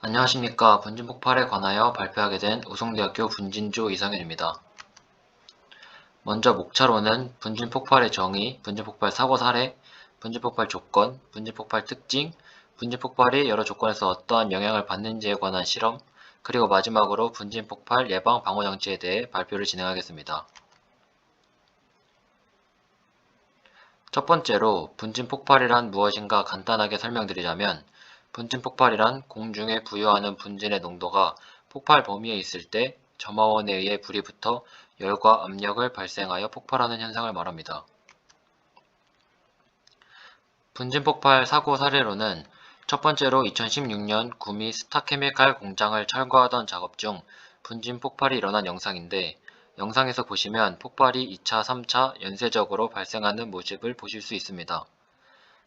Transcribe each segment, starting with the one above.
안녕하십니까. 분진 폭발에 관하여 발표하게 된 우송대학교 분진조 이상현입니다. 먼저 목차로는 분진 폭발의 정의, 분진 폭발 사고 사례, 분진 폭발 조건, 분진 폭발 특징, 분진 폭발이 여러 조건에서 어떠한 영향을 받는지에 관한 실험, 그리고 마지막으로 분진 폭발 예방 방어 장치에 대해 발표를 진행하겠습니다. 첫 번째로 분진 폭발이란 무엇인가 간단하게 설명드리자면, 분진 폭발이란 공중에 부유하는 분진의 농도가 폭발 범위에 있을 때 점화원에 의해 불이 붙어 열과 압력을 발생하여 폭발하는 현상을 말합니다. 분진 폭발 사고 사례로는 첫 번째로 2016년 구미 스타케미칼 공장을 철거하던 작업 중 분진 폭발이 일어난 영상인데, 영상에서 보시면 폭발이 2차, 3차 연쇄적으로 발생하는 모습을 보실 수 있습니다.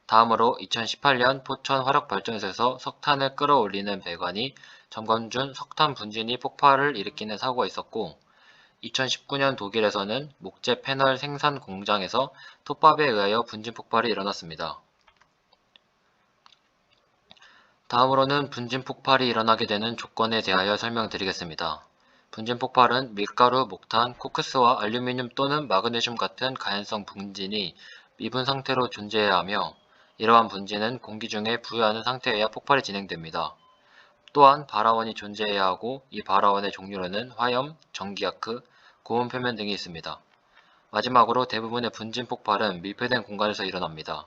다음으로 2018년 포천 화력발전소에서 석탄을 끌어올리는 배관이 점검 중 석탄 분진이 폭발을 일으키는 사고가 있었고, 2019년 독일에서는 목재 패널 생산 공장에서 톱밥에 의하여 분진 폭발이 일어났습니다. 다음으로는 분진 폭발이 일어나게 되는 조건에 대하여 설명드리겠습니다. 분진 폭발은 밀가루, 목탄, 코크스와 알루미늄 또는 마그네슘 같은 가연성 분진이 미분 상태로 존재해야 하며, 이러한 분진은 공기 중에 부유하는 상태여야 폭발이 진행됩니다. 또한 발화원이 존재해야 하고, 이 발화원의 종류로는 화염, 전기아크, 고온 표면 등이 있습니다. 마지막으로 대부분의 분진 폭발은 밀폐된 공간에서 일어납니다.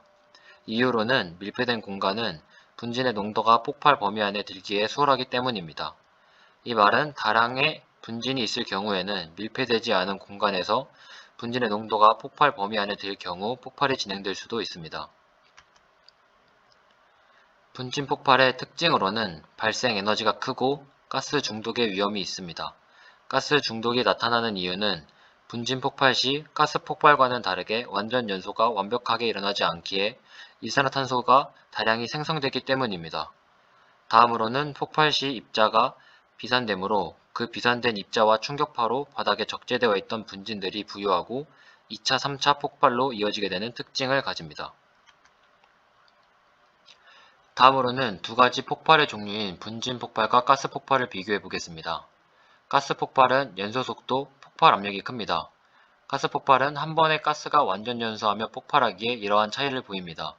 이유로는 밀폐된 공간은 분진의 농도가 폭발 범위 안에 들기에 수월하기 때문입니다. 이 말은 다량의 분진이 있을 경우에는 밀폐되지 않은 공간에서 분진의 농도가 폭발 범위 안에 들 경우 폭발이 진행될 수도 있습니다. 분진 폭발의 특징으로는 발생 에너지가 크고 가스 중독의 위험이 있습니다. 가스 중독이 나타나는 이유는 분진 폭발 시 가스 폭발과는 다르게 완전 연소가 완벽하게 일어나지 않기에 이산화탄소가 다량이 생성되기 때문입니다. 다음으로는 폭발 시 입자가 비산되므로 그 비산된 입자와 충격파로 바닥에 적재되어 있던 분진들이 부유하고 2차, 3차 폭발로 이어지게 되는 특징을 가집니다. 다음으로는 두 가지 폭발의 종류인 분진 폭발과 가스 폭발을 비교해 보겠습니다. 가스 폭발은 연소 속도, 폭발 압력이 큽니다. 가스 폭발은 한 번에 가스가 완전 연소하며 폭발하기에 이러한 차이를 보입니다.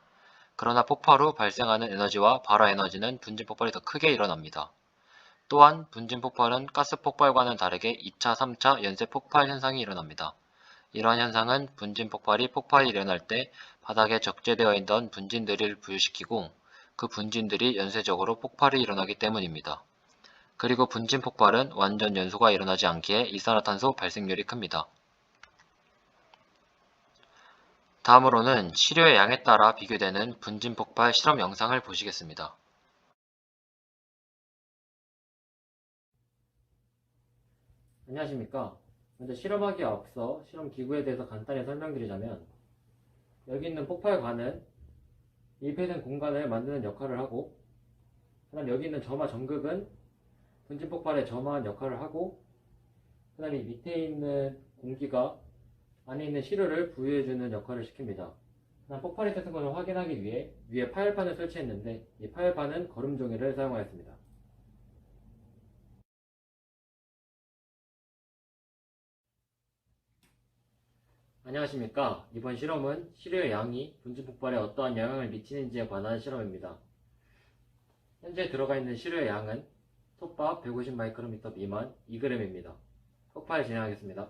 그러나 폭발 후 발생하는 에너지와 발화 에너지는 분진 폭발이 더 크게 일어납니다. 또한 분진 폭발은 가스 폭발과는 다르게 2차, 3차 연쇄 폭발 현상이 일어납니다. 이러한 현상은 분진 폭발이 일어날 때 바닥에 적재되어 있던 분진들을 부유시키고, 그 분진들이 연쇄적으로 폭발이 일어나기 때문입니다. 그리고 분진 폭발은 완전 연소가 일어나지 않기에 이산화탄소 발생률이 큽니다. 다음으로는 시료의 양에 따라 비교되는 분진 폭발 실험 영상을 보시겠습니다. 안녕하십니까. 먼저 실험하기에 앞서 실험 기구에 대해서 간단히 설명드리자면, 여기 있는 폭발관은 밀폐된 공간을 만드는 역할을 하고, 그 다음 여기 있는 점화 전극은 분진 폭발에 점화한 역할을 하고, 그 다음에 밑에 있는 공기가 안에 있는 시료를 부유해주는 역할을 시킵니다. 그 다음 폭발이 있었던 것을 확인하기 위해 위에 파열판을 설치했는데, 이 파열판은 거름종이를 사용하였습니다. 안녕하십니까. 이번 실험은 시료의 양이 분진 폭발에 어떠한 영향을 미치는지에 관한 실험입니다. 현재 들어가 있는 시료의 양은 톱밥 150마이크로미터 미만 2g입니다. 폭발 진행하겠습니다.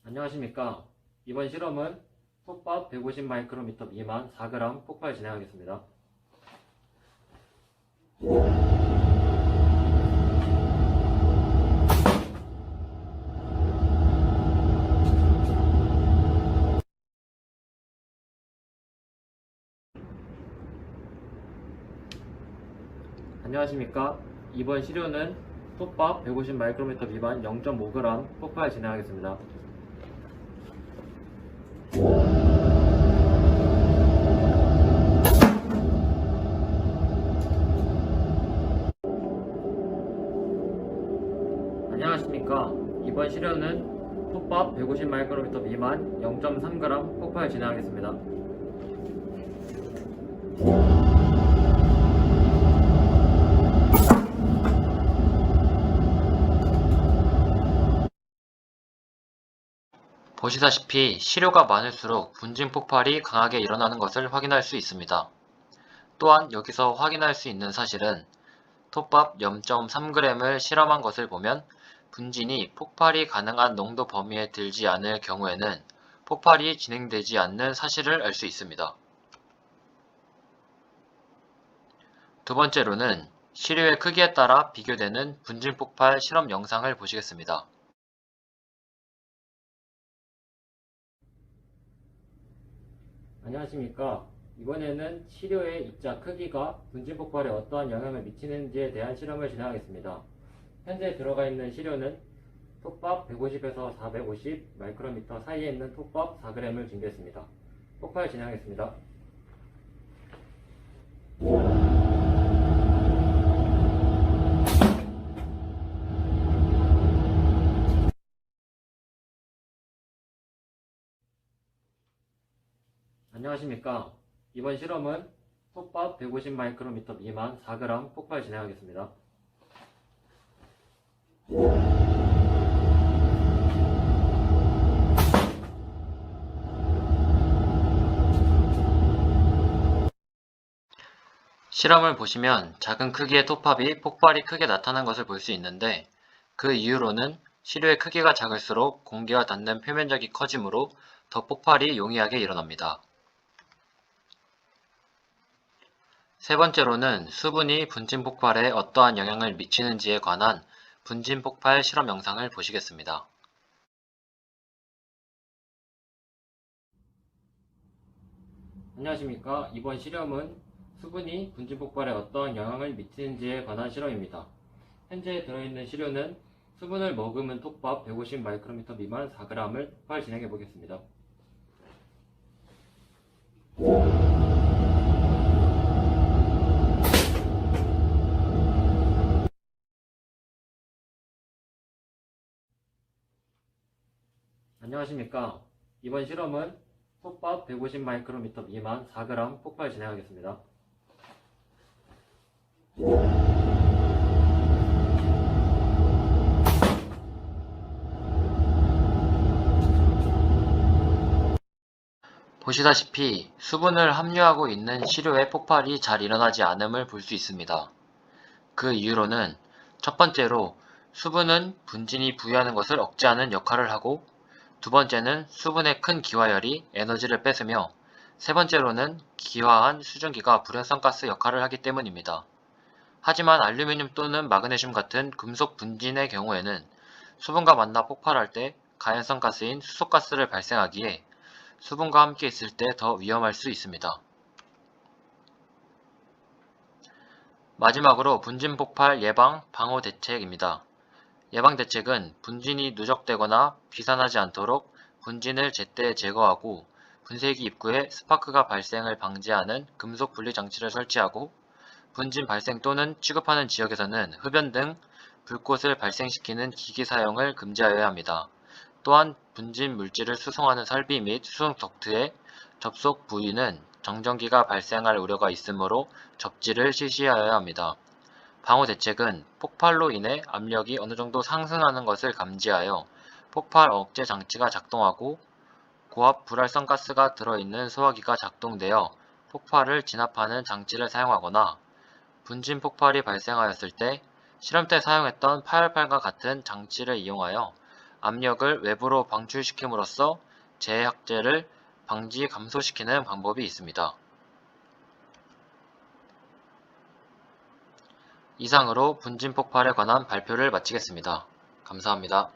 안녕하십니까. 이번 실험은 톱밥 150마이크로미터 미만 4g 폭발 진행하겠습니다. 안녕하십니까. 이번 시료는 톱밥 150마이크로미터 미만 0.5g 폭발 진행하겠습니다. 안녕하십니까. 이번 시료는 톱밥 150마이크로미터 미만 0.3g 폭발 진행하겠습니다. 보시다시피 시료가 많을수록 분진 폭발이 강하게 일어나는 것을 확인할 수 있습니다. 또한 여기서 확인할 수 있는 사실은 톱밥 0.3g을 실험한 것을 보면 분진이 폭발이 가능한 농도 범위에 들지 않을 경우에는 폭발이 진행되지 않는 사실을 알 수 있습니다. 두 번째로는 시료의 크기에 따라 비교되는 분진 폭발 실험 영상을 보시겠습니다. 안녕하십니까. 이번에는 시료의 입자 크기가 분진 폭발에 어떠한 영향을 미치는지에 대한 실험을 진행하겠습니다. 현재 들어가 있는 시료는 톱밥 150에서 450 마이크로미터 사이에 있는 톱밥 4g을 준비했습니다. 폭발 진행하겠습니다. 안녕하십니까. 이번 실험은 톱밥 150 마이크로미터 미만 4g 폭발 진행하겠습니다. 실험을 보시면 작은 크기의 톱밥이 폭발이 크게 나타난 것을 볼 수 있는데 그 이유로는 시료의 크기가 작을수록 공기와 닿는 표면적이 커지므로 더 폭발이 용이하게 일어납니다. 세 번째로는 수분이 분진 폭발에 어떠한 영향을 미치는지에 관한 분진 폭발 실험 영상을 보시겠습니다. 안녕하십니까. 이번 실험은 수분이 분진 폭발에 어떠한 영향을 미치는지에 관한 실험입니다. 현재 들어있는 시료는 수분을 머금은 톱밥 150 마이크로미터 미만 4g을 폭발 진행해 보겠습니다. 안녕하십니까. 이번 실험은 톱밥 150 마이크로미터 미만 4g 폭발 진행하겠습니다. 보시다시피 수분을 함유하고 있는 시료의 폭발이 잘 일어나지 않음을 볼 수 있습니다. 그 이유로는 첫 번째로 수분은 분진이 부여하는 것을 억제하는 역할을 하고 두 번째는 수분의 큰 기화열이 에너지를 뺏으며 세 번째로는 기화한 수증기가 불연성가스 역할을 하기 때문입니다. 하지만 알루미늄 또는 마그네슘 같은 금속 분진의 경우에는 수분과 만나 폭발할 때 가연성 가스인 수소가스를 발생하기에 수분과 함께 있을 때 더 위험할 수 있습니다. 마지막으로 분진 폭발 예방 방호 대책입니다. 예방 대책은 분진이 누적되거나 비산하지 않도록 분진을 제때 제거하고 분쇄기 입구에 스파크가 발생을 방지하는 금속 분리 장치를 설치하고 분진 발생 또는 취급하는 지역에서는 흡연 등 불꽃을 발생시키는 기기 사용을 금지하여야 합니다. 또한 분진 물질을 수송하는 설비 및 수송 덕트의 접속 부위는 정전기가 발생할 우려가 있으므로 접지를 실시하여야 합니다. 방호 대책은 폭발로 인해 압력이 어느 정도 상승하는 것을 감지하여 폭발 억제 장치가 작동하고 고압 불활성 가스가 들어있는 소화기가 작동되어 폭발을 진압하는 장치를 사용하거나 분진 폭발이 발생하였을 때 실험 때 사용했던 파열팔과 같은 장치를 이용하여 압력을 외부로 방출시킴으로써 재해학제를 방지 감소시키는 방법이 있습니다. 이상으로 분진 폭발에 관한 발표를 마치겠습니다. 감사합니다.